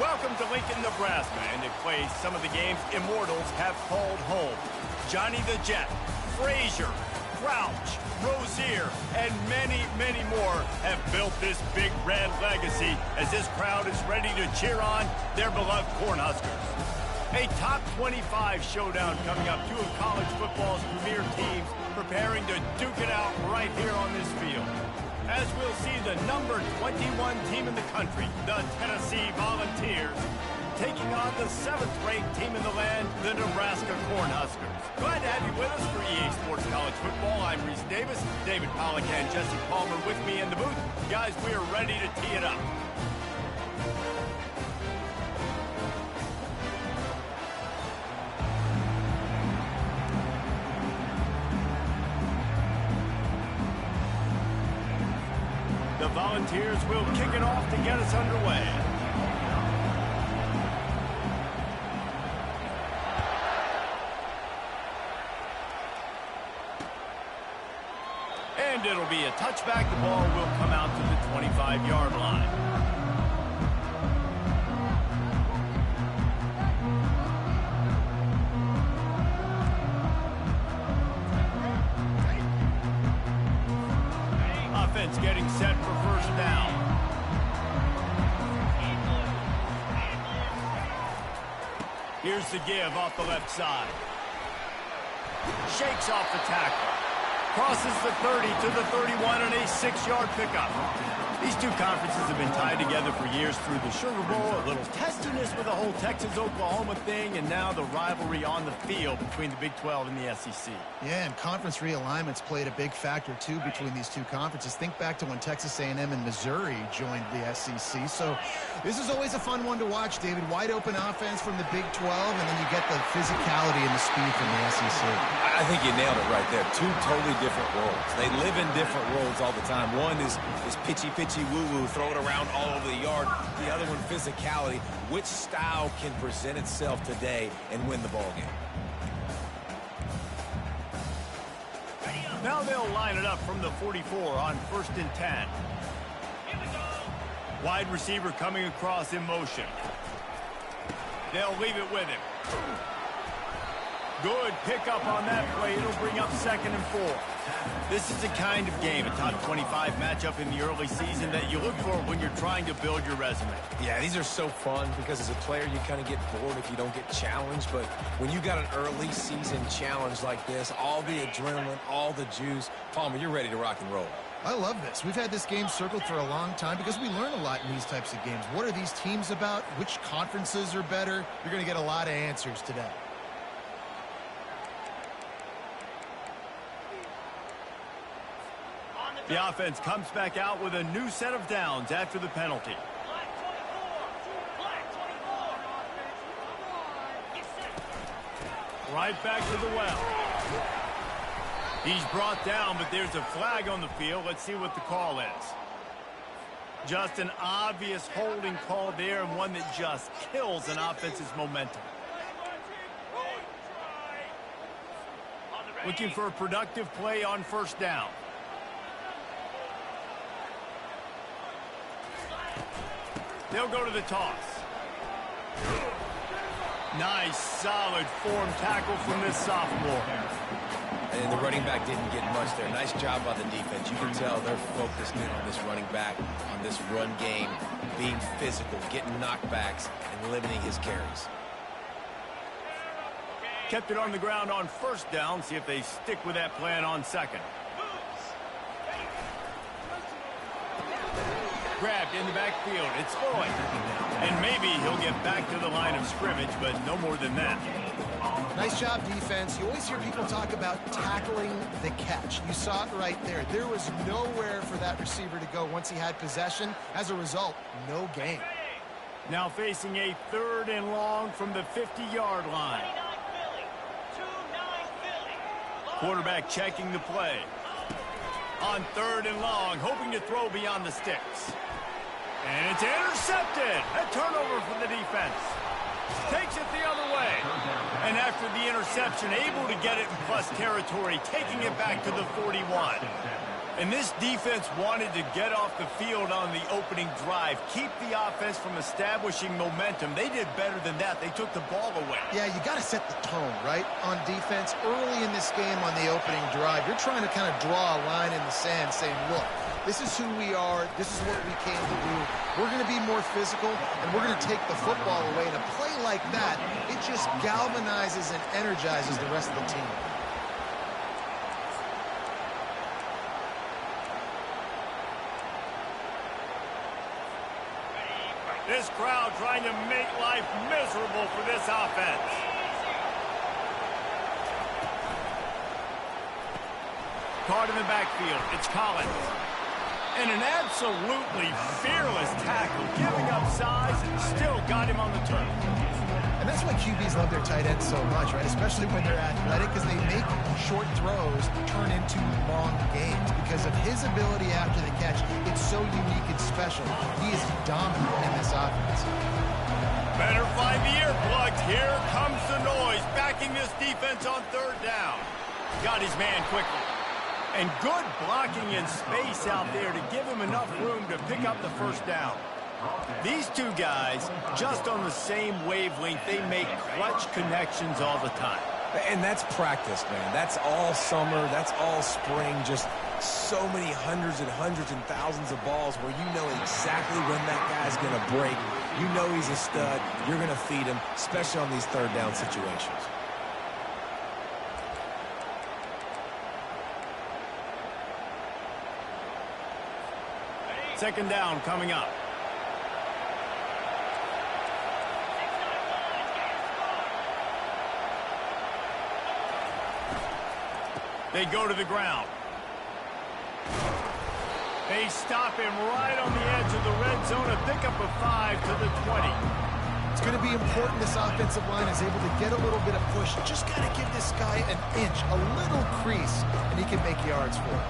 Welcome to Lincoln, Nebraska, and it plays some of the games immortals have called home. Johnny the Jet, Frazier, Crouch, Rozier, and many, many more have built this big red legacy as this crowd is ready to cheer on their beloved Cornhuskers. A top 25 showdown coming up. Two of college football's premier teams preparing to duke it out right here on this field. As we'll see the number 21 team in the country, the Tennessee Volunteers, taking on the 7th-ranked team in the land, the Nebraska Cornhuskers. Glad to have you with us for EA Sports College Football. I'm Reese Davis, David Pollack and Jesse Palmer with me in the booth. Guys, we are ready to tee it up. The Volunteers will kick it off to get us underway. And it'll be a touchback. The ball will come out to the 25-yard line. Offense getting set for first down. Here's the give off the left side. Shakes off the tackle. Crosses the 30 to the 31 on a 6-yard pickup. These two conferences have been tied together for years through the Sugar Bowl, a little testiness with the whole Texas-Oklahoma thing, and now the rivalry on the field between the Big 12 and the SEC. Yeah, and conference realignments played a big factor, too, between these two conferences. Think back to when Texas A&M and Missouri joined the SEC. So this is always a fun one to watch, David. Wide open offense from the Big 12, and then you get the physicality and the speed from the SEC. I think you nailed it right there. Two totally different worlds. They live in different worlds all the time. One is pitchy, woo-woo, throw it around all over the yard. The other one, physicality. Which style can present itself today and win the ball game? Now they'll line it up from the 44 on 1st and 10. Wide receiver coming across in motion. They'll leave it with him. Good pickup on that play. It'll bring up 2nd and 4. This is the kind of game, a top 25 matchup in the early season that you look for when you're trying to build your resume. Yeah, these are so fun because as a player, you kind of get bored if you don't get challenged. But when you got an early season challenge like this, all the adrenaline, all the juice, Palmer, you're ready to rock and roll. I love this. We've had this game circled for a long time because we learn a lot in these types of games. What are these teams about? Which conferences are better? You're going to get a lot of answers today. The offense comes back out with a new set of downs after the penalty. Right back to the well. He's brought down, but there's a flag on the field. Let's see what the call is. Just an obvious holding call there, and one that just kills an offense's momentum. Looking for a productive play on 1st down. They'll go to the toss. Nice, solid form tackle from this sophomore. And the running back didn't get much there. Nice job by the defense. You can tell they're focused in on this running back, on this run game, being physical, getting knockbacks, and limiting his carries. Kept it on the ground on 1st down. See if they stick with that plan on 2nd. Grabbed in the backfield. It's Lloyd. And maybe he'll get back to the line of scrimmage, but no more than that. Nice job, defense. You always hear people talk about tackling the catch. You saw it right there. There was nowhere for that receiver to go once he had possession. As a result, no gain. Now facing a 3rd and long from the 50-yard line. Quarterback checking the play. On 3rd and long, hoping to throw beyond the sticks. And it's intercepted. A turnover for the defense. Takes it the other way. And after the interception, able to get it in plus territory, taking it back to the 41. And this defense wanted to get off the field on the opening drive, keep the offense from establishing momentum. They did better than that. They took the ball away. Yeah, you got to set the tone, right, on defense. Early in this game on the opening drive, you're trying to kind of draw a line in the sand saying, look, this is who we are. This is what we came to do. We're going to be more physical, and we're going to take the football away. And a play like that, it just galvanizes and energizes the rest of the team. This crowd trying to make life miserable for this offense. Caught in the backfield. It's Collins. And an absolutely fearless tackle, giving up size and still got him on the turn. And that's why QBs love their tight ends so much, right? Especially when they're athletic, because they make short throws turn into long gains. Because of his ability after the catch, it's so unique and special. He is dominant in this offense. Better find the earplugs. Here comes the noise, backing this defense on third down. Got his man quickly. And good blocking in space out there to give him enough room to pick up the first down. These two guys, just on the same wavelength, they make clutch connections all the time. And that's practice, man. That's all summer. That's all spring. Just so many hundreds and thousands of balls where you know exactly when that guy's going to break. You know he's a stud. You're going to feed him, especially on these third down situations. Second down coming up. They go to the ground. They stop him right on the edge of the red zone, a pickup of 5 to the 20. It's going to be important this offensive line is able to get a little bit of push. Just got to give this guy an inch, a little crease, and he can make yards for it.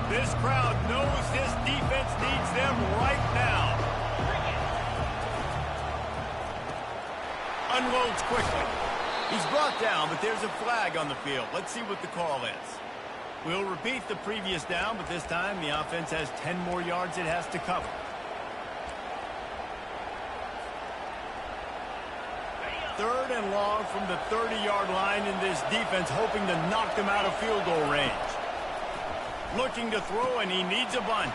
This crowd knows this defense needs them right now. Unloads quickly. He's brought down, but there's a flag on the field. Let's see what the call is. We'll repeat the previous down, but this time the offense has 10 more yards it has to cover. Third and long from the 30-yard line in this defense, hoping to knock them out of field goal range. Looking to throw, and he needs a bunch.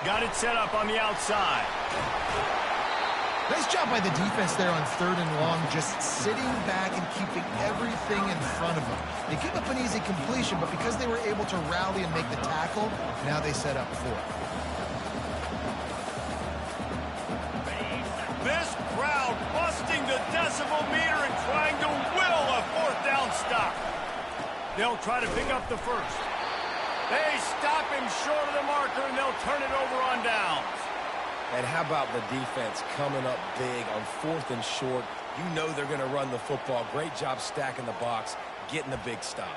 Got it set up on the outside. Nice job by the defense there on third and long, just sitting back and keeping everything in front of them. They give up an easy completion, but because they were able to rally and make the tackle, now they set up fourth. This crowd busting the decibel meter and trying to will a fourth down stop. They'll try to pick up the first. They stop him short of the marker, and they'll turn it over on downs. And how about the defense coming up big on fourth and short? You know they're going to run the football. Great job stacking the box, getting the big stop.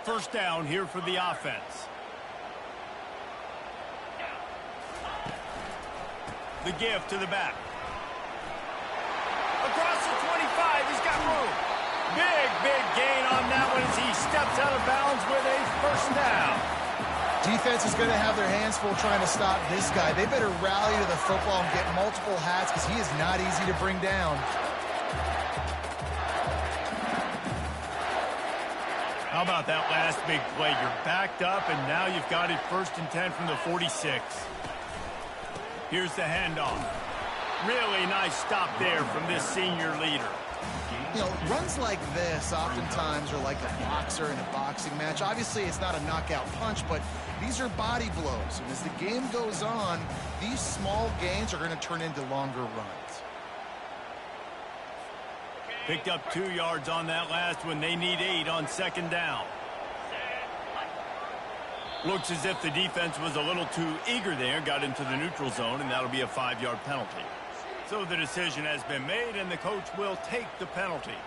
First down here for the offense. The give to the back. Across the 25, he's got room. Big gain on that one as he steps out of bounds with a first down. Defense is going to have their hands full trying to stop this guy. They better rally to the football and get multiple hats because he is not easy to bring down. How about that last big play? You're backed up, and now you've got it 1st and 10 from the 46. Here's the handoff. Really nice stop there from this senior leader. You know, runs like this oftentimes are like a boxer in a boxing match. Obviously, it's not a knockout punch, but these are body blows. And as the game goes on, these small gains are going to turn into longer runs. Picked up 2 yards on that last one. They need 8 on second down. Looks as if the defense was a little too eager there, got into the neutral zone, and that'll be a 5-yard penalty. So the decision has been made, and the coach will take the penalty.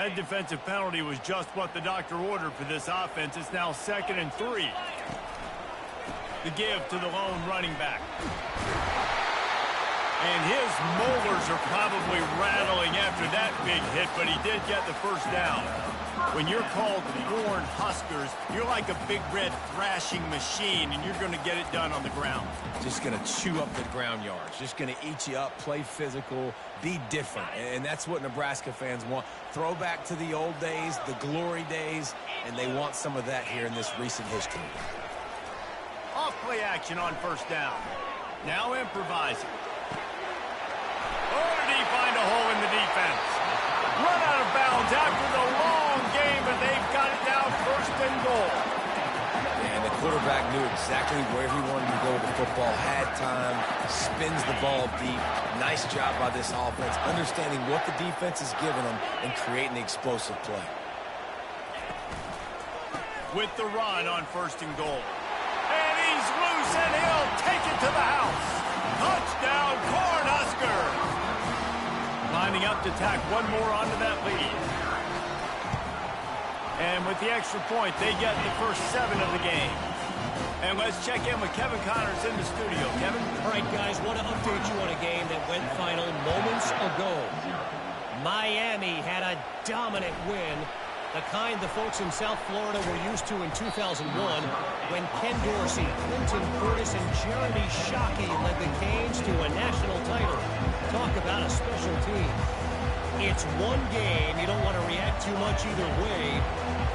That defensive penalty was just what the doctor ordered for this offense. It's now 2nd and 3. The give to the lone running back. And his molars are probably rattling after that big hit, but he did get the first down. When you're called Corn Huskers, you're like a big red thrashing machine, and you're going to get it done on the ground. Just going to chew up the ground yards. Just going to eat you up, play physical, be different. And that's what Nebraska fans want. Throwback to the old days, the glory days, and they want some of that here in this recent history. Off play action on first down. Now improvising. Oh, did he find a hole in the defense? Run out of bounds after the long game, but they've got it now 1st and goal. And the quarterback knew exactly where he wanted to go with the football, had time, spins the ball deep. Nice job by this offense, understanding what the defense is giving them and creating the explosive play. With the run on 1st and goal. And he's loose, and he'll take it to the house. Touchdown, Cornhuskers! Lining up to tack one more onto that lead. And with the extra point, they get the first 7 of the game. And let's check in with Kevin Connors in the studio. Kevin? All right, guys, want to update you on a game that went final moments ago. Miami had a dominant win, the kind the folks in South Florida were used to in 2001 when Ken Dorsey, Clinton Curtis, and Jeremy Shockey led the Canes to a national title. Talk about a special team. It's one game. You don't want to react too much either way,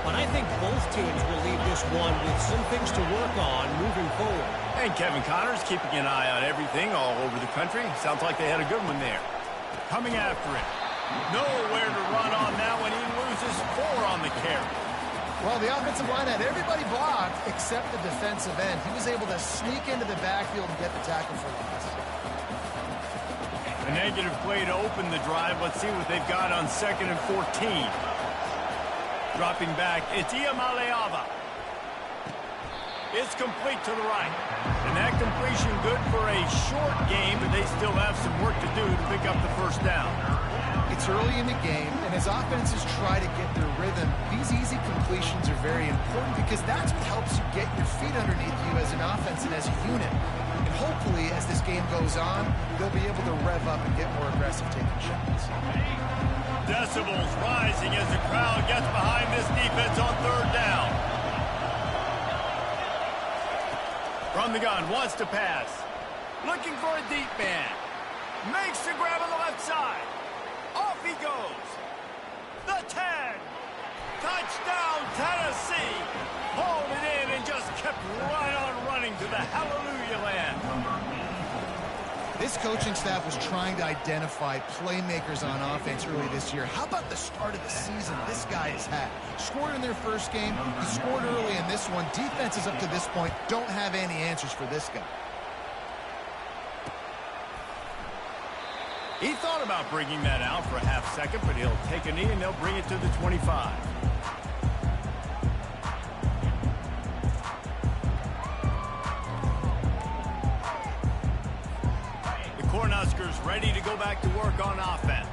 but I think both teams will leave this one with some things to work on moving forward. And Kevin Connors keeping an eye on everything all over the country. Sounds like they had a good one there. Coming after it. Nowhere to run on that one. He loses 4 on the carry. Well, the offensive line had everybody blocked except the defensive end. He was able to sneak into the backfield and get the tackle for loss. A negative play to open the drive. Let's see what they've got on 2nd and 14. Dropping back, it's Iamaleava. It's complete to the right. And that completion good for a short game, but they still have some work to do to pick up the first down. It's early in the game, and as offenses try to get their rhythm, these easy completions are very important because that's what helps you get your feet underneath you as an offense and as a unit. And hopefully, as this game goes on, they'll be able to rev up and get more aggressive taking shots. Decibels rising as the crowd gets behind this defense on 3rd down. From the gun, wants to pass. Looking for a deep man. Makes the grab on the left side. Off he goes. The 10. Touchdown, Tennessee. Hauled it in and just kept right on running to the hallelujah land. This coaching staff was trying to identify playmakers on offense early this year. How about the start of the season this guy has had? Scored in their first game. He scored early in this one. Defenses up to this point don't have any answers for this guy. He thought about bringing that out for a half second, but he'll take a knee and they'll bring it to the 25. The Cornhuskers ready to go back to work on offense.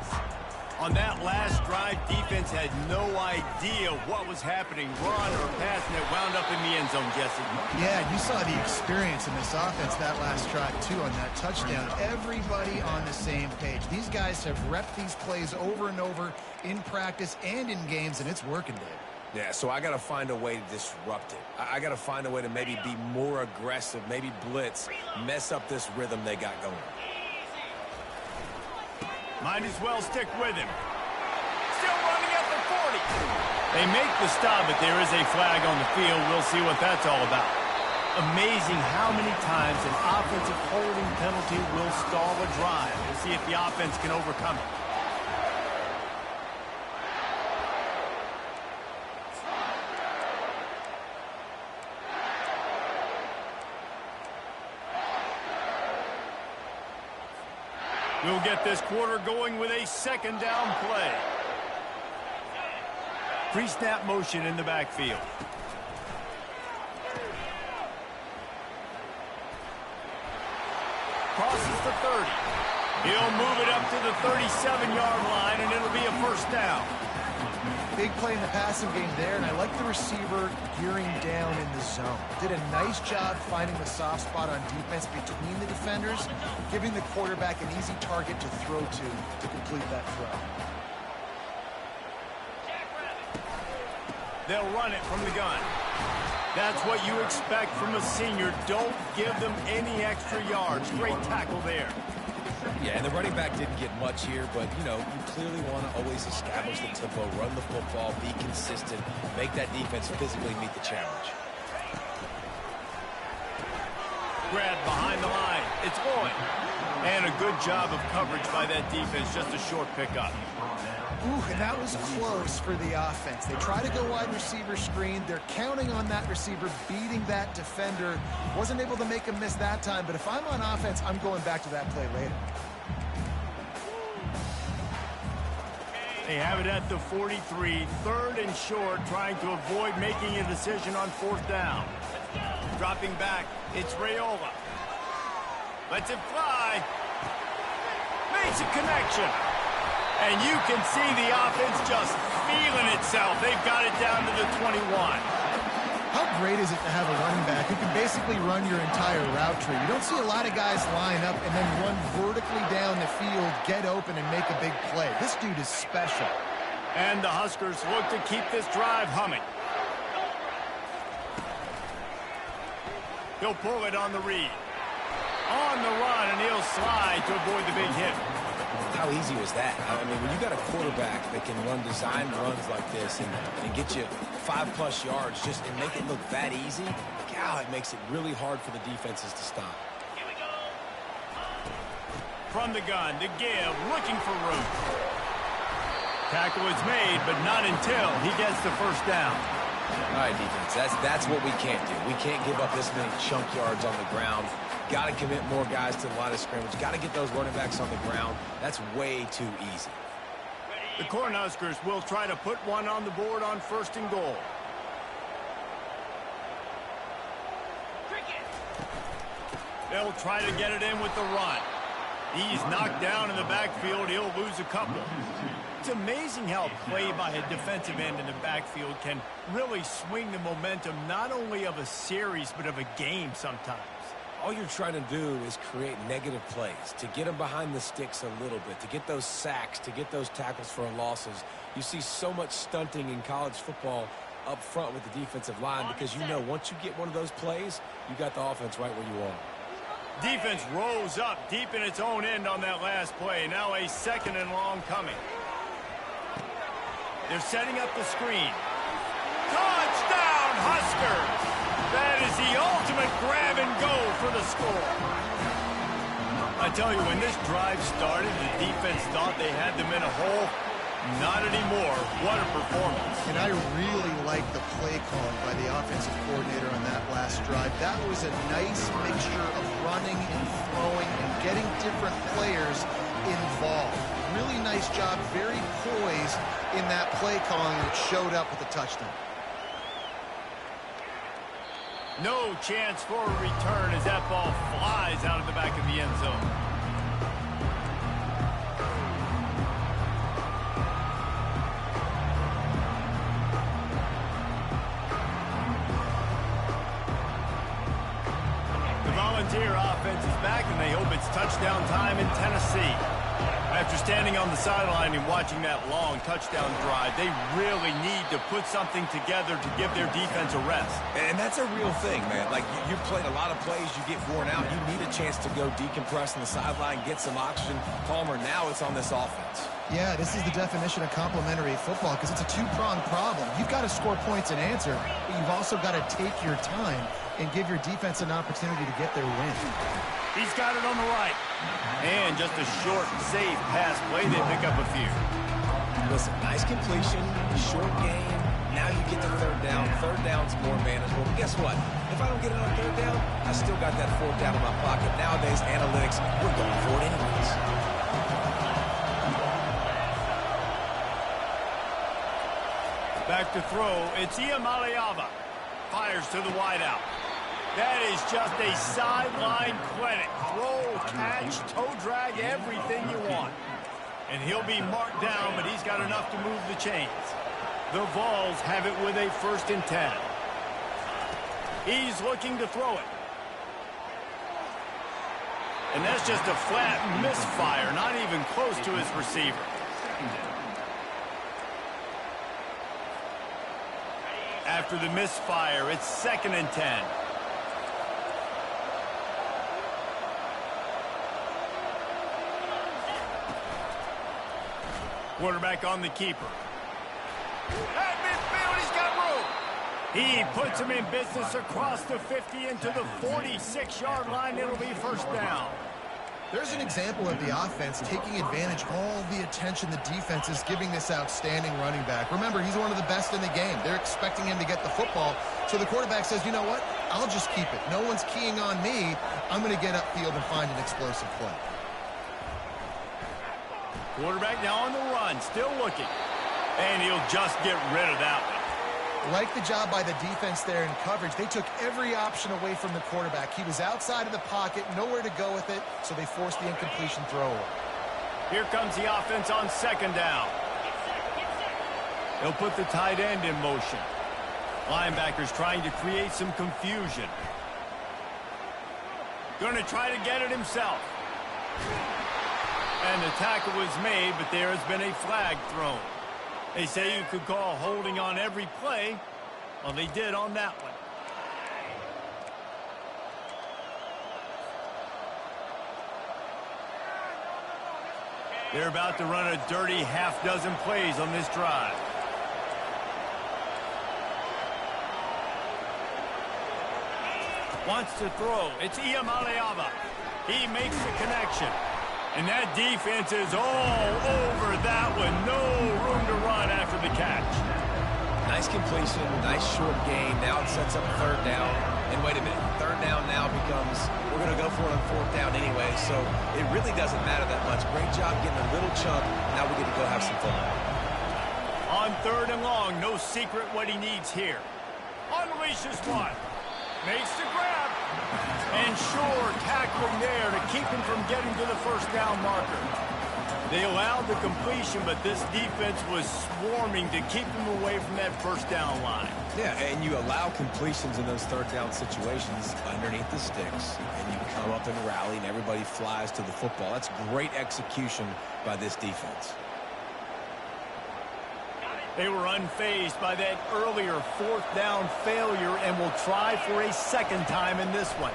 On that last drive, defense had no idea what was happening. Run or pass, and it wound up in the end zone, Jesse. Yeah, you saw the experience in this offense that last drive, too, on that touchdown. Everybody on the same page. These guys have repped these plays over and over in practice and in games, and it's working, Dave. Yeah, so I got to find a way to disrupt it. I got to find a way to maybe be more aggressive, maybe blitz, mess up this rhythm they got going. Might as well stick with him. Still running at the 40. They make the stop, but there is a flag on the field. We'll see what that's all about. Amazing how many times an offensive holding penalty will stall a drive. We'll see if the offense can overcome it. We'll get this quarter going with a 2nd down play. Pre-snap motion in the backfield. Crosses the 30. He'll move it up to the 37-yard line, and it'll be a first down. Big play in the passing game there, and I like the receiver gearing down in the zone. Did a nice job finding the soft spot on defense between the defenders, giving the quarterback an easy target to throw to complete that throw. They'll run it from the gun. That's what you expect from a senior. Don't give them any extra yards. Great tackle there. Yeah, and the running back didn't get much here, but, you know, you clearly want to always establish the tempo, run the football, be consistent, make that defense physically meet the challenge. Grab behind the line. It's Boyd. And a good job of coverage by that defense. Just a short pickup. Ooh, and that was close for the offense. They try to go wide receiver screen. They're counting on that receiver beating that defender. Wasn't able to make him miss that time, but if I'm on offense, I'm going back to that play later. They have it at the 43, 3rd and short, trying to avoid making a decision on 4th down. Dropping back, it's Raiola. Lets it fly. Makes a connection. And you can see the offense just feeling itself. They've got it down to the 21. How great is it to have a running back who can basically run your entire route tree? You don't see a lot of guys line up and then run vertically down the field, get open, and make a big play. This dude is special. And the Huskers look to keep this drive humming. He'll pull it on the read. On the run, and he'll slide to avoid the big hit. How easy was that? I mean, when you got a quarterback that can run design runs like this and get you 5+ yards just and make it look that easy, God, it makes it really hard for the defenses to stop. From the gun to give, looking for room. Tackle is made, but not until he gets the 1st down. All right, defense, that's what we can't do. We can't give up this many chunk yards on the ground. Got to commit more guys to the line of scrimmage. Got to get those running backs on the ground. That's way too easy. The Cornhuskers will try to put one on the board on 1st and goal. They'll try to get it in with the run. He's knocked down in the backfield. He'll lose a couple. It's amazing how play by a defensive end in the backfield can really swing the momentum not only of a series but of a game sometimes. All you're trying to do is create negative plays, to get them behind the sticks a little bit, to get those sacks, to get those tackles for losses. You see so much stunting in college football up front with the defensive line because you know once you get one of those plays, you got the offense right where you are. Defense rose up deep in its own end on that last play. Now a 2nd and long coming. They're setting up the screen. Touchdown, Huskers! That is the ultimate grab and go for the score. I tell you, when this drive started, the defense thought they had them in a hole. Not anymore. What a performance. And I really like the play calling by the offensive coordinator on that last drive. That was a nice mixture of running and throwing and getting different players involved. Really nice job, very poised in that play calling, and it showed up with a touchdown. No chance for a return as that ball flies out of the back of the end zone. The Volunteer offense is back, and they hope it's touchdown time in Tennessee. After standing on the sideline and watching that long touchdown drive, they really need to put something together to give their defense a rest. And that's a real thing, man. Like, you played a lot of plays, you get worn out, you need a chance to go decompress on the sideline, get some oxygen. Palmer, now it's on this offense. Yeah, this is the definition of complementary football because it's a two-pronged problem. You've got to score points and answer, but you've also got to take your time and give your defense an opportunity to get their win. He's got it on the right. And just a short, safe pass play. They pick up a few. Listen, nice completion, short game. Now you get to 3rd down. 3rd down's more manageable. But guess what? If I don't get it on 3rd down, I still got that 4th down in my pocket. Nowadays, analytics, we're going for it anyways. Back to throw. It's Iamaleava. Fires to the wideout. That is just a sideline clinic. Throw, catch, toe drag, everything you want. And he'll be marked down, but he's got enough to move the chains. The Vols have it with a 1st and 10. He's looking to throw it. And that's just a flat misfire, not even close to his receiver. After the misfire, it's 2nd and 10. Quarterback on the keeper. At midfield, he's got room. He puts him in business across the 50 into the 46-yard line. It'll be 1st down. There's an example of the offense taking advantage of all the attention the defense is giving this outstanding running back. Remember, he's one of the best in the game. They're expecting him to get the football. So the quarterback says, you know what? I'll just keep it. No one's keying on me. I'm going to get upfield and find an explosive play. Quarterback now on the run, still looking. And he'll just get rid of that one. Like the job by the defense there in coverage. They took every option away from the quarterback. He was outside of the pocket, nowhere to go with it, so they forced the incompletion throw. Here comes the offense on 2nd down. They'll put the tight end in motion. Linebackers trying to create some confusion. Going to try to get it himself. And the tackle was made, but there has been a flag thrown. They say you could call holding on every play. Well, they did on that one. They're about to run a dirty half-dozen plays on this drive. Wants to throw. It's Iamaleava. He makes the connection. And that defense is all over that one. No room to run after the catch. Nice completion, nice short gain. Now it sets up 3rd down. And wait a minute, 3rd down now becomes, we're going to go for it on 4th down anyway, so it really doesn't matter that much. Great job getting a little chunk. Now we get to go have some fun. On 3rd and long, no secret what he needs here. Unleashes one. Makes the grab. And sure, tackling there to keep him from getting to the 1st down marker. They allowed the completion, but this defense was swarming to keep him away from that 1st down line. Yeah, and you allow completions in those 3rd down situations underneath the sticks, and you come up and rally, and everybody flies to the football. That's great execution by this defense. They were unfazed by that earlier 4th down failure and will try for a 2nd time in this one.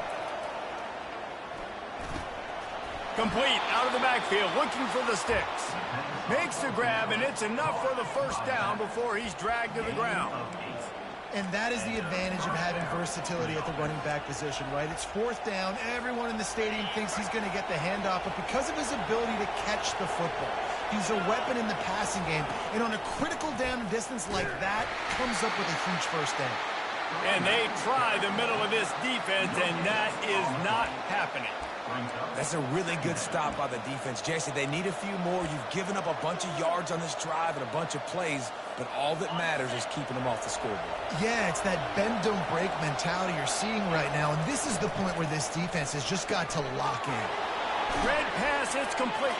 Complete out of the backfield, looking for the sticks. Makes the grab, and it's enough for the 1st down before he's dragged to the ground. And that is the advantage of having versatility at the running back position, right? It's 4th down. Everyone in the stadium thinks he's going to get the handoff, but because of his ability to catch the football, he's a weapon in the passing game. And on a critical down distance like that, comes up with a huge 1st down. And they try the middle of this defense, and that is not happening. That's a really good stop by the defense. Jesse, they need a few more. You've given up a bunch of yards on this drive and a bunch of plays, but all that matters is keeping them off the scoreboard. Yeah, it's that bend, don't break mentality you're seeing right now, and this is the point where this defense has just got to lock in. Red pass, it's complete.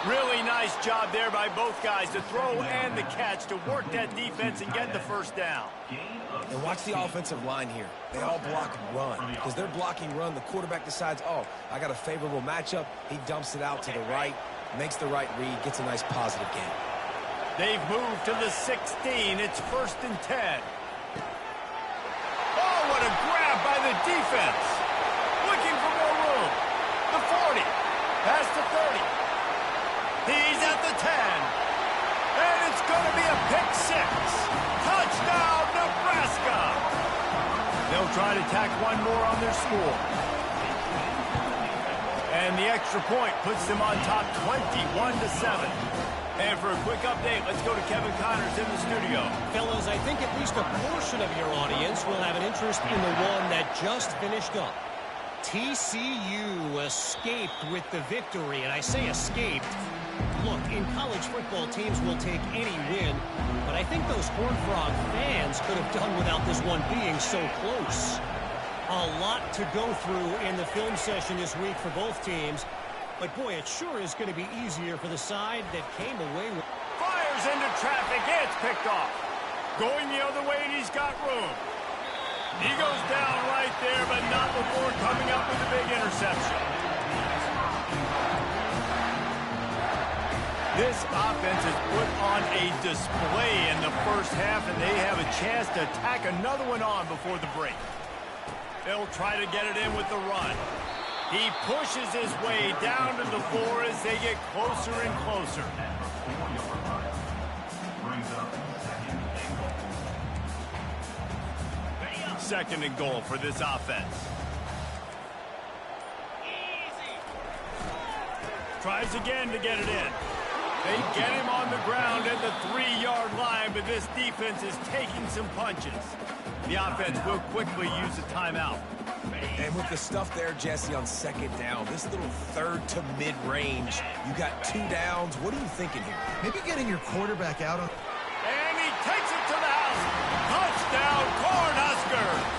Really nice job there by both guys, the throw and the catch, to work that defense and get the 1st down. And watch the offensive line here. They all block run. Because they're blocking run, the quarterback decides, oh, I got a favorable matchup. He dumps it out to the right, makes the right read, gets a nice positive gain. They've moved to the 16. It's 1st and 10. Oh, what a grab by the defense. Looking for more room. The 40. Past the 30. He's at the 10. And it's going to be a pick 6. Touchdown, Nebraska. They'll try to tack one more on their score. And the extra point puts them on top 21-7. And for a quick update, let's go to Kevin Connors in the studio. Fellas, I think at least a portion of your audience will have an interest in the one that just finished up. TCU escaped with the victory, and I say escaped. Look, in college football, teams will take any win, but I think those Horned Frog fans could have done without this one being so close. A lot to go through in the film session this week for both teams, but boy, it sure is going to be easier for the side that came away with. Fires veers into traffic. It's picked off. Going the other way, and he's got room. He goes down right there, but not before coming up with a big interception. This offense has put on a display in the first half, and they have a chance to tack another one on before the break. They'll try to get it in with the run. He pushes his way down to the floor as they get closer and closer. Second and goal for this offense. Tries again to get it in. They get him on the ground at the 3-yard line, but this defense is taking some punches. The offense will quickly use a timeout. And with the stuff there, Jesse, on second down, this little third to mid-range, you got 2 downs. What are you thinking here? Maybe getting your quarterback out on... And he takes it to the house. Touchdown, Cornhuskers!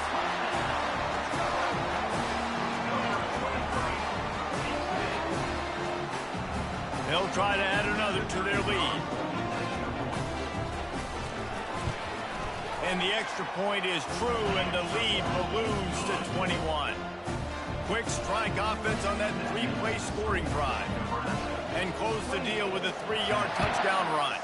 They'll try to add another to their lead. And the extra point is true, and the lead balloons to 21. Quick strike offense on that 3-play scoring drive. And close the deal with a 3-yard touchdown run.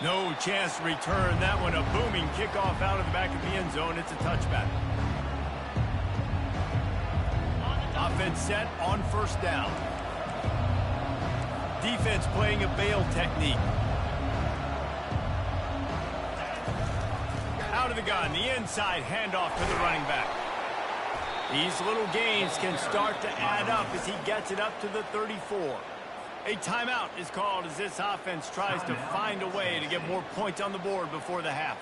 No chance to return that one. A booming kickoff out of the back of the end zone. It's a touchback. Offense set on first down. Defense playing a bail technique. Out of the gun, the inside handoff to the running back. These little gains can start to add up as he gets it up to the 34. A timeout is called as this offense tries to find a way to get more points on the board before the half.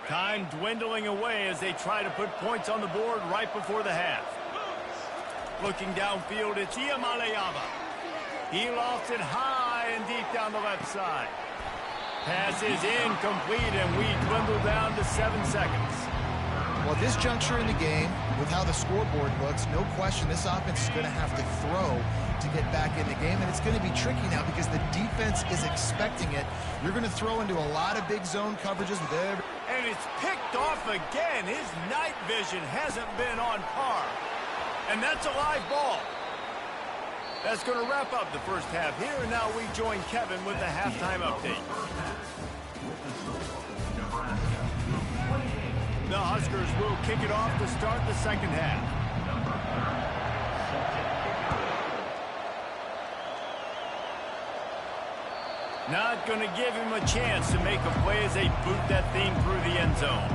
Time dwindling away as they try to put points on the board right before the half. Looking downfield, it's Iamaleava. He lofts it high and deep down the left side. Pass is incomplete, and we dwindle down to 7 seconds. Well, at this juncture in the game, with how the scoreboard looks, no question this offense is going to have to throw to get back in the game, and it's going to be tricky now because the defense is expecting it. You're going to throw into a lot of big zone coverages with every... And it's picked off again. His night vision hasn't been on par. And that's a live ball. That's going to wrap up the first half here, and now we join Kevin with the halftime update. The Huskers will kick it off to start the second half. Not going to give him a chance to make a play as they boot that thing through the end zone.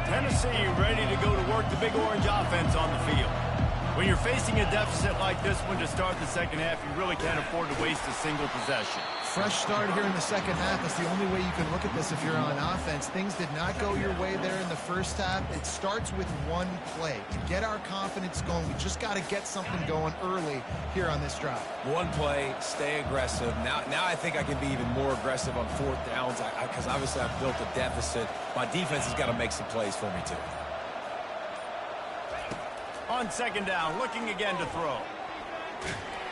Tennessee ready to go to work the Big Orange offense on the field. When you're facing a deficit like this one to start the second half, you really can't afford to waste a single possession. Fresh start here in the second half. That's the only way you can look at this if you're on offense. Things did not go your way there in the first half. It starts with one play. To get our confidence going, we just got to get something going early here on this drive. One play, stay aggressive. Now I think I can be even more aggressive on fourth downs because obviously I've built a deficit. My defense has got to make some plays for me too. On second down, looking again to throw.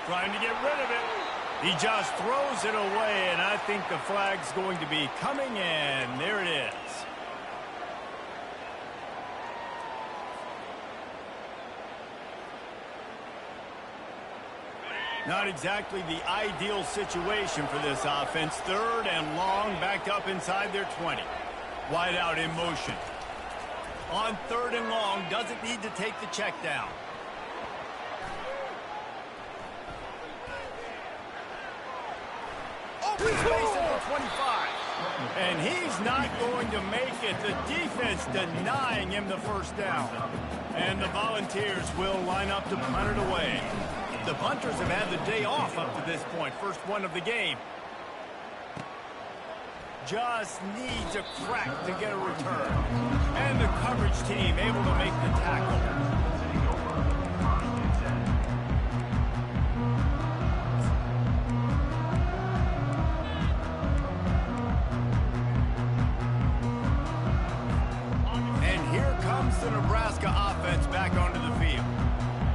Trying to get rid of it. He just throws it away, and I think the flag's going to be coming in. There it is. Not exactly the ideal situation for this offense. Third and long, backed up inside their 20. Wide out in motion. On third and long, doesn't need to take the check down. Open space at the 25. And he's not going to make it. The defense denying him the first down. And the Volunteers will line up to punt it away. The punters have had the day off up to this point. First one of the game. Just needs a crack to get a return. And the coverage team able to make the tackle. And here comes comes the Nebraska offense back onto the field.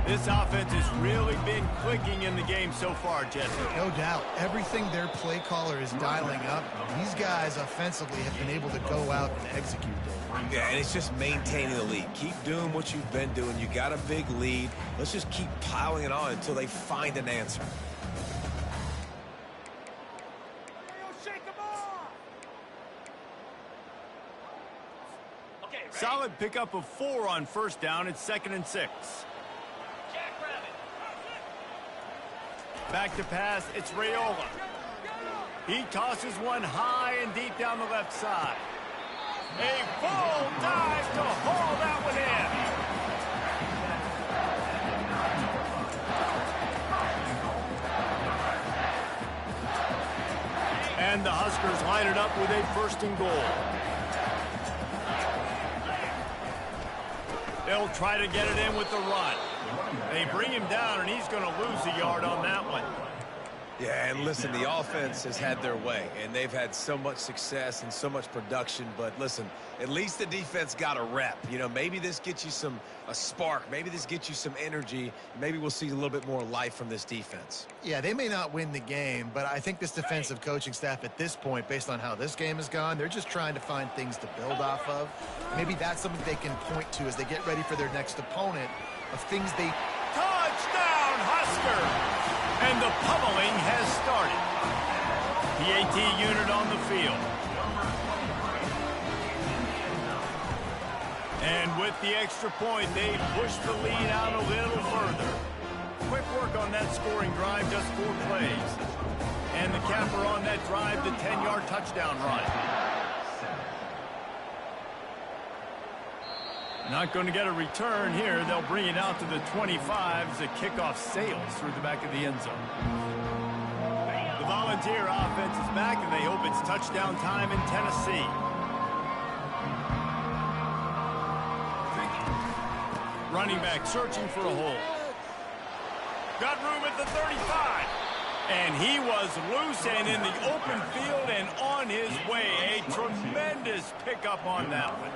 This offense has really been clicking in the game so far, Jesse. No doubt. Everything their play caller is dialing up, these guys offensively have been able to go out and execute. Yeah, and it's just maintaining the lead. Keep doing what you've been doing. You got a big lead. Let's just keep piling it on until they find an answer. Solid pickup of 4 on first down. It's 2nd and 6. Back to pass. It's Raiola. He tosses one high and deep down the left side. A full dive to haul that one in. And the Huskers line it up with a 1st and goal. They'll try to get it in with the run. They bring him down, and he's going to lose a yard on that one. Yeah, and listen, the offense has had their way, and they've had so much success and so much production. But listen, at least the defense got a rep. You know, maybe this gets you a spark. Maybe this gets you some energy. Maybe we'll see a little bit more life from this defense. Yeah, they may not win the game, but I think this defensive coaching staff at this point, based on how this game has gone, they're just trying to find things to build off of. Maybe that's something they can point to as they get ready for their next opponent, of things they... Touchdown, Husker! And the pummeling has started. PAT unit on the field. And with the extra point, they push the lead out a little further. Quick work on that scoring drive, just 4 plays. And the capper on that drive, the 10-yard touchdown run. Not going to get a return here. They'll bring it out to the 25 as the kickoff sails through the back of the end zone. The Volunteer offense is back, and they hope it's touchdown time in Tennessee. Running back searching for a hole. Got room at the 35. And he was loose and in the open field and on his way. A tremendous pickup on that one.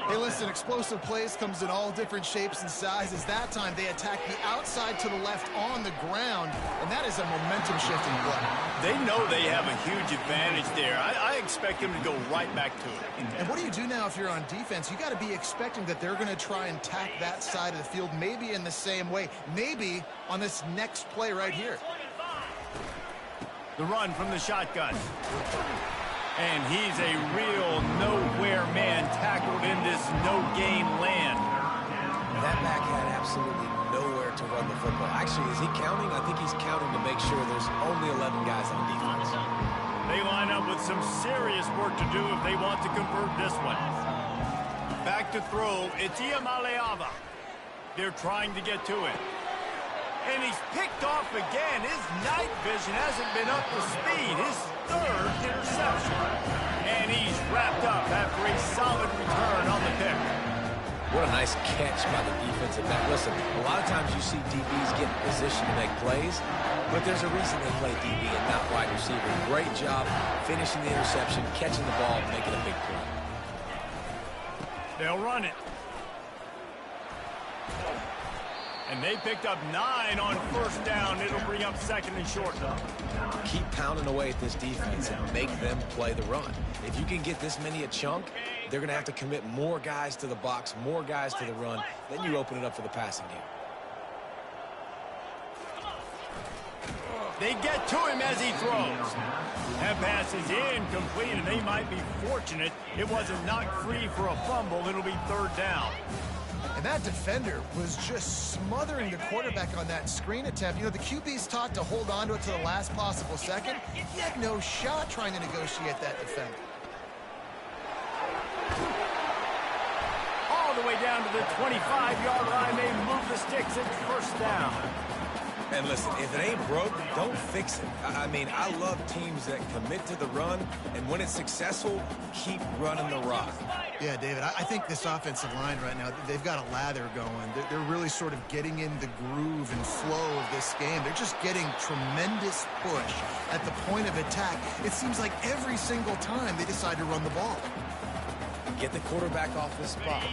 Hey, listen, explosive plays comes in all different shapes and sizes. That time they attack the outside to the left on the ground, and that is a momentum-shifting play. They know they have a huge advantage there. I expect them to go right back to it. And what do you do now if you're on defense? You got to be expecting that they're going to try and tack that side of the field, maybe in the same way, maybe on this next play right here. The run from the shotgun. And he's a real nowhere man tackled in this no-gain land. That back had absolutely nowhere to run the football. Actually, is he counting? I think he's counting to make sure there's only 11 guys on defense. They line up with some serious work to do if they want to convert this one. Back to throw. It's Iamaleava. They're trying to get to it. And he's picked off again. His night vision hasn't been up to speed. His 3rd interception. And he's wrapped up after a solid return on the pick. What a nice catch by the defensive back. Listen, a lot of times you see DBs get in position to make plays, but there's a reason they play DB and not wide receiver. Great job finishing the interception, catching the ball, and making a big play. They'll run it. And they picked up 9 on first down. It'll bring up 2nd and short. Keep pounding away at this defense and make them play the run. If you can get this many a chunk, they're going to have to commit more guys to the box, more guys to the run. Then you open it up for the passing game. They get to him as he throws. That pass is incomplete, and they might be fortunate it wasn't knocked free for a fumble. It'll be 3rd down. And that defender was just smothering the quarterback on that screen attempt. You know, the QB's taught to hold on to it to the last possible second. He had no shot trying to negotiate that defender. All the way down to the 25-yard line. They move the sticks. It's 1st down. And listen, if it ain't broke, don't fix it. I mean, I love teams that commit to the run, and when it's successful, keep running the rock. Yeah, David, I think this offensive line right now, they've got a lather going. They're really sort of getting in the groove and flow of this game. They're just getting tremendous push at the point of attack. It seems like every single time they decide to run the ball. Get the quarterback off his spot.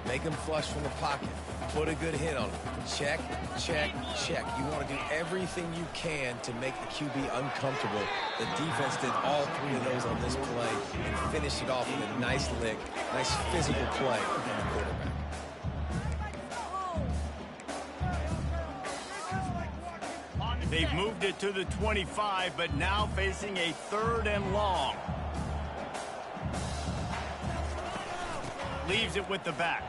Make him flush from the pocket. Put a good hit on him. Check, check, check. You want to do everything you can to make the QB uncomfortable. The defense did all three of those on this play and finished it off with a nice lick, nice physical play from the quarterback. They've moved it to the 25, but now facing a 3rd and long. Leaves it with the back.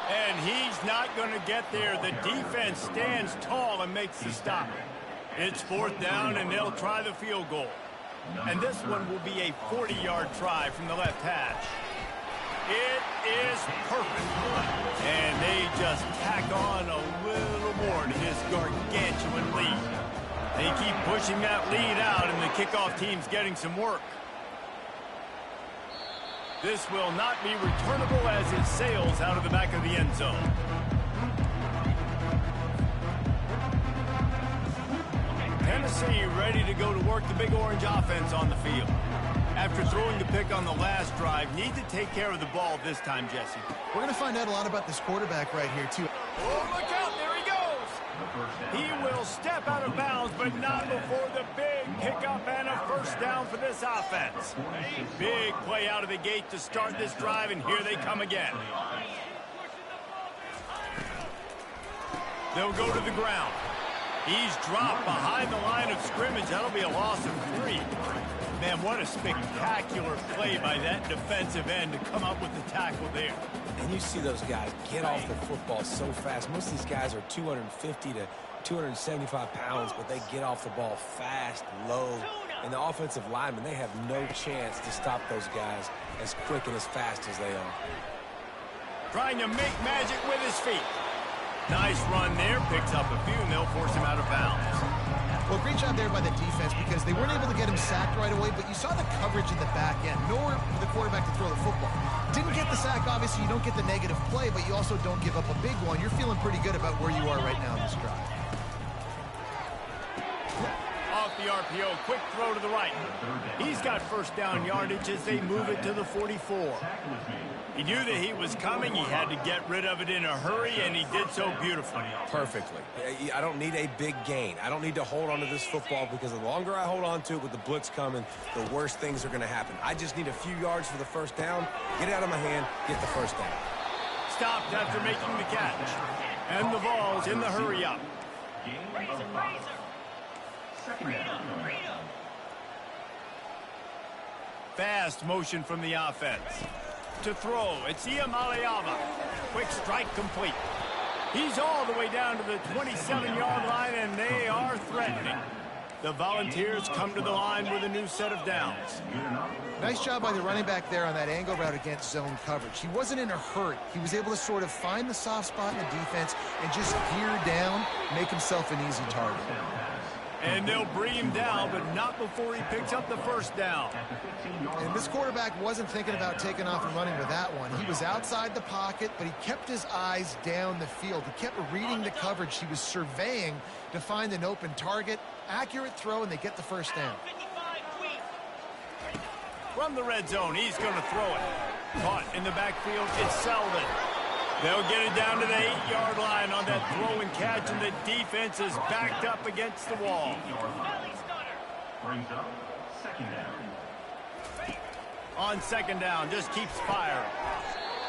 And he's not going to get there. The defense stands tall and makes the stop. It's 4th down, and they'll try the field goal. And this one will be a 40-yard try from the left hash. It is perfect. And they just tack on a little more to this gargantuan lead. They keep pushing that lead out, and the kickoff team's getting some work. This will not be returnable as it sails out of the back of the end zone. Tennessee ready to go to work the Big Orange offense on the field. After throwing the pick on the last drive, need to take care of the ball this time, Jesse. We're going to find out a lot about this quarterback right here, too. Oh, look out, there he goes. He will step out of bounds, but not before the big pickup and a 1st down for this offense. Big play out of the gate to start this drive, and here they come again. They'll go to the ground. He's dropped behind the line of scrimmage. That'll be a loss of 3. Man, what a spectacular play by that defensive end to come up with the tackle there. And you see those guys get off the football so fast. Most of these guys are 250 to 275 pounds, but they get off the ball fast, low. And the offensive linemen, they have no chance to stop those guys as quick and as fast as they are. Trying to make magic with his feet. Nice run there. Picks up a few, and they'll force him out of bounds. Well, great job there by the defense because they weren't able to get him sacked right away, but you saw the coverage in the back end. Nowhere for the quarterback to throw the football. Didn't get the sack, obviously. You don't get the negative play, but you also don't give up a big one. You're feeling pretty good about where you are right now in this drive. Off the RPO, quick throw to the right. He's got 1st down yardage as they move it to the 44. He knew that he was coming. He had to get rid of it in a hurry, and he did so beautifully. Perfectly. I don't need a big gain. I don't need to hold on to this football because the longer I hold on to it with the blitz coming, the worse things are going to happen. I just need a few yards for the 1st down, get it out of my hand, get the 1st down. Stopped after making the catch. And the ball's in the hurry up. Fast motion from the offense. To throw, it's Iamaleava. Quick strike complete. He's all the way down to the 27-yard line, and they are threatening. The Volunteers come to the line with a new set of downs. Nice job by the running back there on that angle route against zone coverage. He wasn't in a hurry. He was able to sort of find the soft spot in the defense and just gear down, make himself an easy target. And they'll bring him down, but not before he picks up the 1st down. And this quarterback wasn't thinking about taking off and running with that one. He was outside the pocket, but he kept his eyes down the field. He kept reading the coverage. He was surveying to find an open target. Accurate throw, and they get the 1st down. From the red zone, he's going to throw it. Caught in the backfield, it's Selden. They'll get it down to the 8-yard line on that throw and catch, and the defense is backed up against the wall. Brings up 2nd down. On 2nd down, just keeps firing.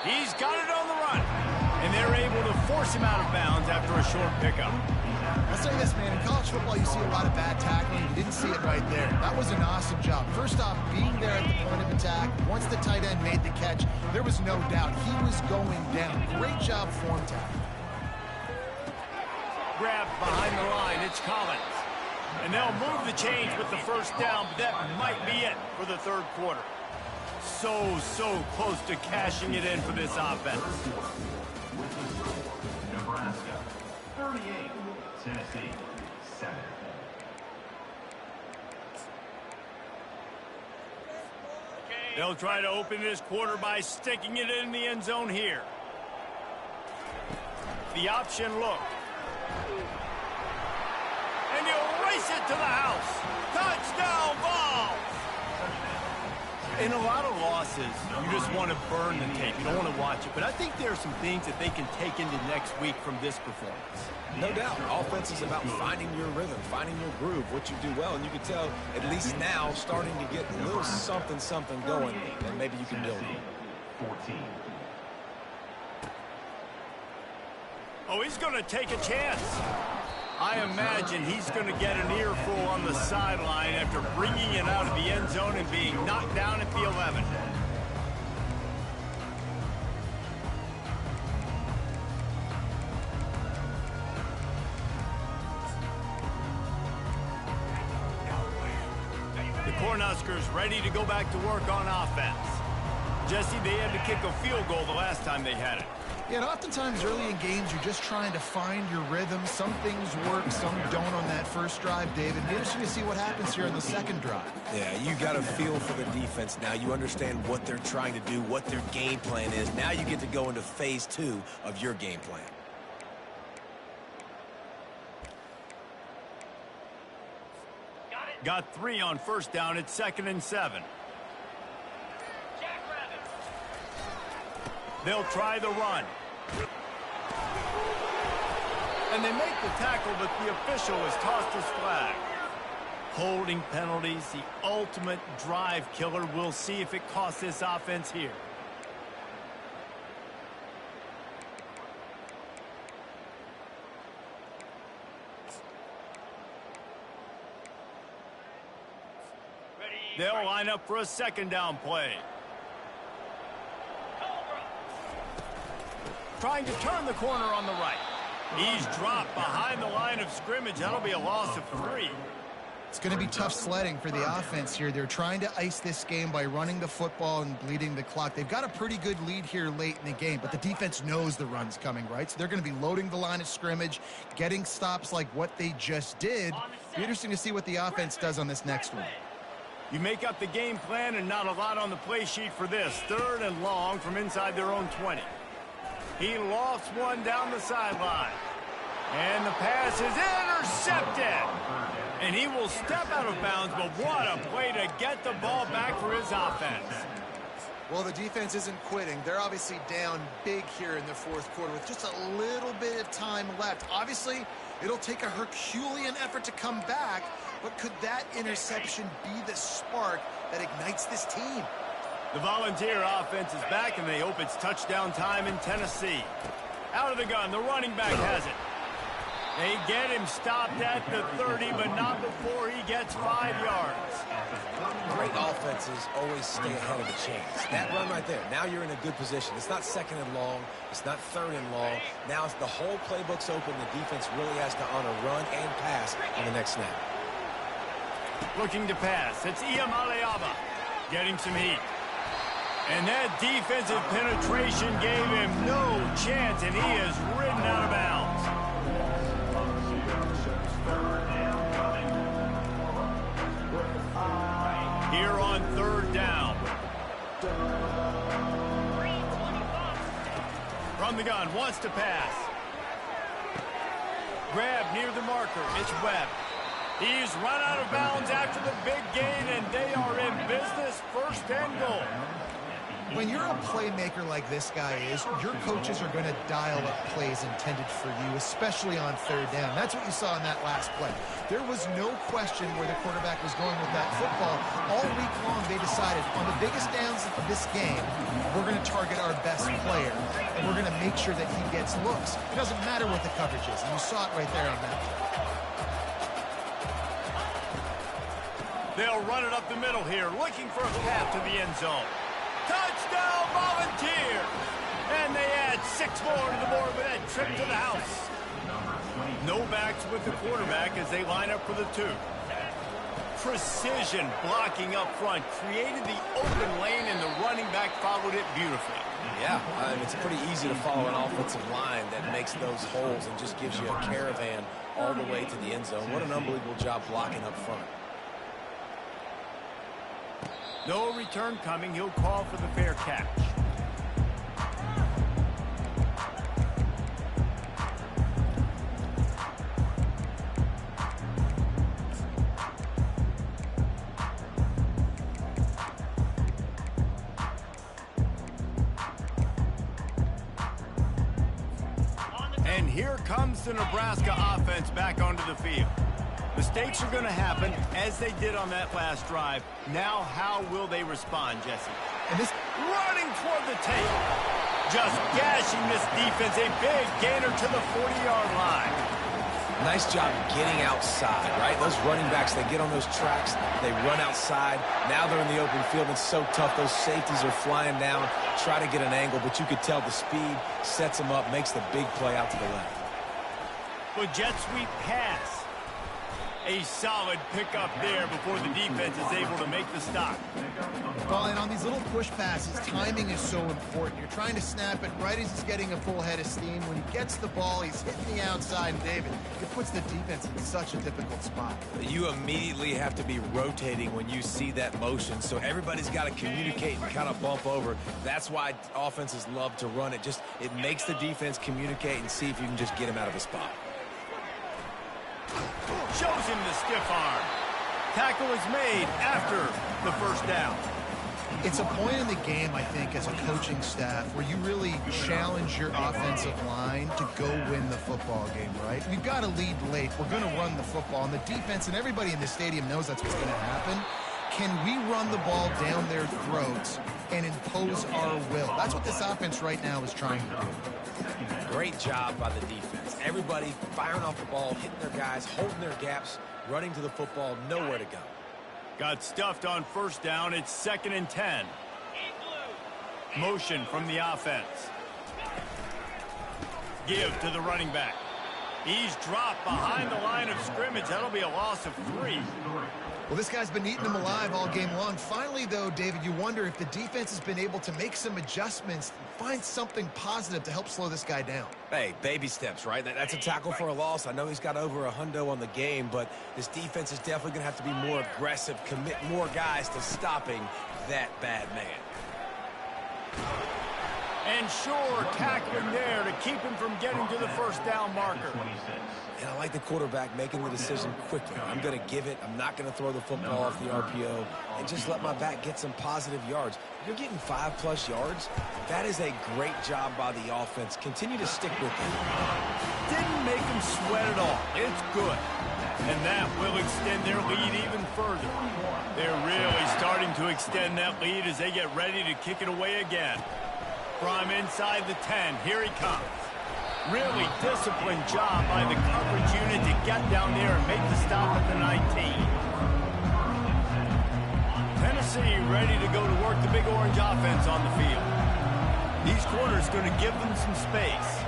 He's got it on the run, and they're able to force him out of bounds after a short pickup. I'll say this, man, in college football you see a lot of bad tackling. You didn't see it right there. That was an awesome job. First off, being there at the point of attack. Once the tight end made the catch, there was no doubt he was going down. Great job form tackle. Grabbed behind the line, it's Collins. And they'll move the chains with the 1st down, but that might be it for the 3rd quarter. So close to cashing it in for this offense. Nebraska 38, Tennessee 7. They'll try to open this quarter by sticking it in the end zone here. The option look. And he'll race it to the house. Touchdown, Vols! In a lot of losses, you just want to burn the tape. You don't want to watch it. But I think there are some things that they can take into next week from this performance. No doubt. Offense is about finding your rhythm, finding your groove, what you do well. And you can tell, at least now, starting to get a little something going, and maybe you can build it. 14. Oh, he's going to take a chance. I imagine he's going to get an earful on the sideline after bringing it out of the end zone and being knocked down at the 11. The Cornhuskers ready to go back to work on offense. Jesse, they had to kick a field goal the last time they had it. Yeah, and oftentimes early in games, you're just trying to find your rhythm. Some things work, some don't on that first drive, David. Be interesting to see what happens here in the second drive. Yeah, you got a feel for the defense now. You understand what they're trying to do, what their game plan is. Now you get to go into phase 2 of your game plan. Got 3 on first down. It's 2nd and 7. They'll try the run. And they make the tackle, but the official has tossed his flag. Holding penalties, the ultimate drive killer. We'll see if it costs this offense here. They'll line up for a second down play. Trying to turn the corner on the right. He's dropped behind the line of scrimmage. That'll be a loss of 3. It's going to be tough sledding for the offense here. They're trying to ice this game by running the football and bleeding the clock. They've got a pretty good lead here late in the game, but the defense knows the run's coming, right? So they're going to be loading the line of scrimmage, getting stops like what they just did. Be interesting to see what the offense does on this next one. You make up the game plan and not a lot on the play sheet for this. 3rd and long from inside their own 20. He lofts one down the sideline. And the pass is intercepted. And he will step out of bounds, but what a play to get the ball back for his offense. Well, the defense isn't quitting. They're obviously down big here in the fourth quarter with just a little bit of time left. Obviously, it'll take a Herculean effort to come back, but could that interception be the spark that ignites this team? The Volunteer offense is back, and they hope it's touchdown time in Tennessee. Out of the gun, the running back has it. They get him stopped at the 30, but not before he gets 5 yards. Great offenses always stay ahead of the chains. That run right there, now you're in a good position. It's not 2nd and long. It's not 3rd and long. Now it's the whole playbook's open. The defense really has to honor run and pass on the next snap. Looking to pass. It's Iamaleava getting some heat. And that defensive penetration gave him no chance, and he is ridden out of bounds. Here on 3rd down. From the gun, wants to pass. Grab near the marker. It's Webb. He's run out of bounds after the big gain, and they are in business. 1st and goal. When you're a playmaker like this guy is, your coaches are going to dial up plays intended for you, especially on 3rd down. That's what you saw in that last play. There was no question where the quarterback was going with that football. All week long, they decided on the biggest downs of this game, we're going to target our best player, and we're going to make sure that he gets looks. It doesn't matter what the coverage is, and you saw it right there on that. They'll run it up the middle here, looking for a path to the end zone. Touchdown, Volunteer! And they add 6 more to the board with that trip to the house. No backs with the quarterback as they line up for the 2. Precision blocking up front created the open lane, and the running back followed it beautifully. Yeah, it's pretty easy to follow an offensive line that makes those holes and just gives you a caravan all the way to the end zone. What an unbelievable job blocking up front. No return coming. He'll call for the fair catch. here comes the Nebraska offense back onto the field. Mistakes are going to happen, as they did on that last drive. Now, how will they respond, Jesse? And this Running toward the tape. Just gashing this defense. A big gainer to the 40-yard line. Nice job getting outside, right? Those running backs, they get on those tracks, they run outside. Now they're in the open field. It's so tough. Those safeties are flying down, try to get an angle, but you could tell the speed sets them up, makes the big play out to the left. Well, jet sweep pass. A solid pickup there before the defense is able to make the stop. Well, and on these little push passes, timing is so important. You're trying to snap it right as he's getting a full head of steam. When he gets the ball, he's hitting the outside, and David, it puts the defense in such a difficult spot. You immediately have to be rotating when you see that motion, so everybody's got to communicate and kind of bump over. That's why offenses love to run it. It makes the defense communicate and see if you can just get him out of a spot. Shows him the stiff arm. Tackle is made after the first down. It's a point in the game, I think, as a coaching staff, where you really challenge your offensive line to go win the football game, right? We've got to lead late. We're going to run the football, and the defense and everybody in the stadium knows that's what's going to happen. Can we run the ball down their throats and impose our will? That's what this offense right now is trying to do. Great job by the defense. Everybody firing off the ball, hitting their guys, holding their gaps, running to the football, nowhere to go. Got stuffed on first down. It's 2nd and 10. Motion from the offense. Give to the running back. He's dropped behind the line of scrimmage. That'll be a loss of 3. Well, this guy's been eating them alive all game long. Finally, though, David, you wonder if the defense has been able to make some adjustments, find something positive to help slow this guy down. Hey, baby steps, right? That's a tackle for a loss. I know he's got over $100 on the game, but this defense is definitely going to have to be more aggressive, commit more guys to stopping that bad man. And sure, tackling there to keep him from getting to the first down marker. And I like the quarterback making the decision quickly. I'm going to give it. I'm not going to throw the football off the RPO and just let my back get some positive yards. You're getting 5+ yards. That is a great job by the offense. Continue to stick with it. Didn't make him sweat at all. It's good. And that will extend their lead even further. They're really starting to extend that lead as they get ready to kick it away again. From inside the 10, here he comes. Really disciplined job by the coverage unit to get down there and make the stop at the 19. Tennessee ready to go to work the Big Orange offense on the field. These corners going to give them some space.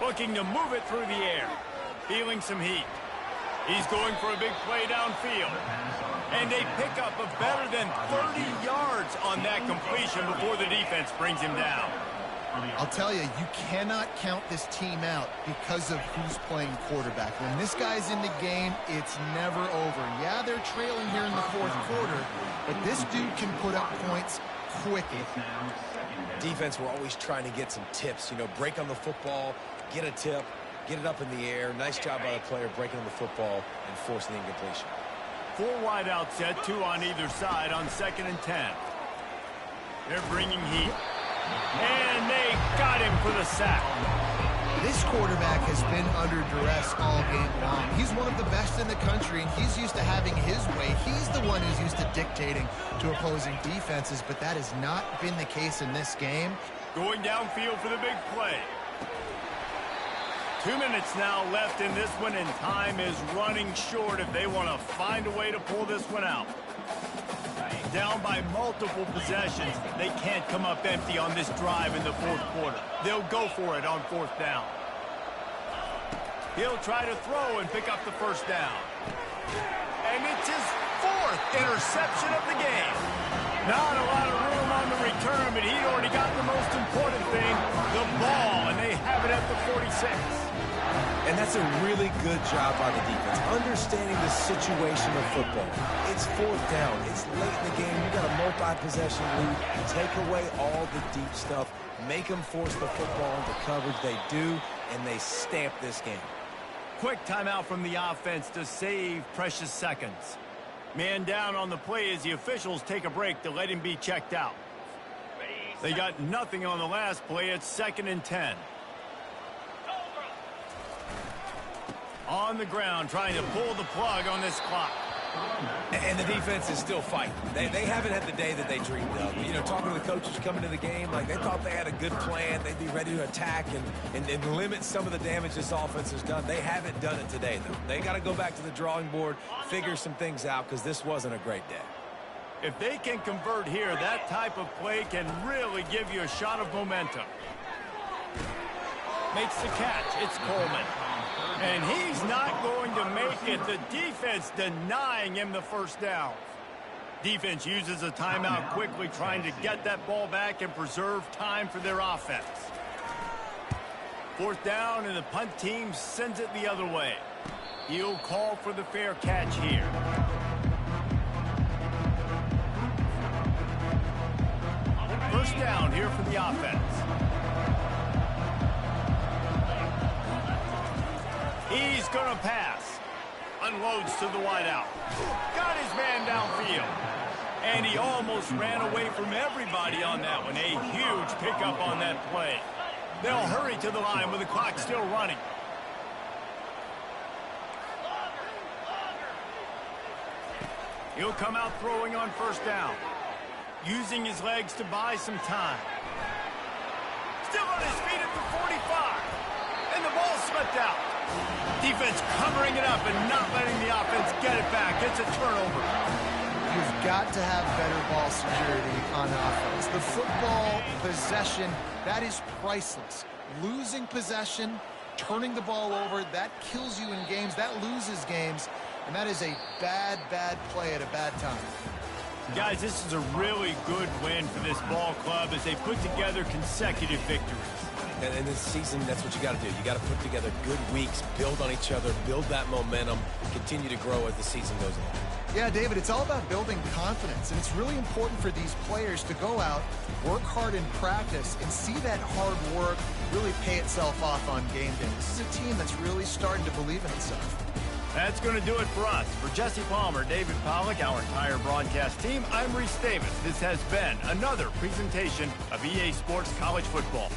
Looking to move it through the air. Feeling some heat. He's going for a big play downfield. And a pickup of better than 30 yards on that completion before the defense brings him down. I'll tell you, you cannot count this team out because of who's playing quarterback. When this guy's in the game, it's never over. Yeah, they're trailing here in the fourth quarter, but this dude can put up points quickly. Defense, we're always trying to get some tips. You know, break on the football, get a tip, get it up in the air. Nice job by the player breaking on the football and forcing the incompletion. 4 wide out set, 2 on either side on 2nd and 10. They're bringing heat. And they got him for the sack. This quarterback has been under duress all game long. He's one of the best in the country, and he's used to having his way. He's the one who's used to dictating to opposing defenses, but that has not been the case in this game. Going downfield for the big play. 2 minutes now left in this one, and time is running short if they want to find a way to pull this one out. Down by multiple possessions. They can't come up empty on this drive in the fourth quarter. They'll go for it on 4th down. He'll try to throw and pick up the first down. And it's his 4th interception of the game. Not a lot of room on the return, but he'd already got the most important thing, the ball, and they have it at the 46. And that's a really good job by the defense, understanding the situation of football. It's 4th down. It's late in the game. You got a multi-possession lead. Take away all the deep stuff. Make them force the football into coverage. They do, and they stamp this game. Quick timeout from the offense to save precious seconds. Man down on the play as the officials take a break to let him be checked out. They got nothing on the last play. It's 2nd and 10. On the ground, trying to pull the plug on this clock. And the defense is still fighting. They haven't had the day that they dreamed of. You know, talking to the coaches coming to the game, like they thought they had a good plan. They'd be ready to attack and limit some of the damage this offense has done. They haven't done it today, though. They got to go back to the drawing board, figure some things out, because this wasn't a great day. If they can convert here, that type of play can really give you a shot of momentum. Makes the catch. It's Coleman. And he's not going to make it. The defense denying him the first down. Defense uses a timeout quickly, trying to get that ball back and preserve time for their offense. Fourth down, and the punt team sends it the other way. He'll call for the fair catch here. First down here for the offense. He's going to pass. Unloads to the wideout. Got his man downfield. And he almost ran away from everybody on that one. A huge pickup on that play. They'll hurry to the line with the clock still running. He'll come out throwing on first down. Using his legs to buy some time. Still on his feet at the 45. And the ball slipped out. Defense covering it up and not letting the offense get it back. It's a turnover. You've got to have better ball security on offense. The football possession, that is priceless. Losing possession, turning the ball over, that kills you in games. That loses games. And that is a bad, bad play at a bad time. Guys, this is a really good win for this ball club as they put together consecutive victories. And in this season, that's what you got to do. You got to put together good weeks, build on each other, build that momentum, continue to grow as the season goes on. Yeah, David, it's all about building confidence, and it's really important for these players to go out, work hard in practice, and see that hard work really pay itself off on game day. This is a team that's really starting to believe in itself. That's going to do it for us. For Jesse Palmer, David Pollack, our entire broadcast team, I'm Reese Davis. This has been another presentation of EA Sports College Football.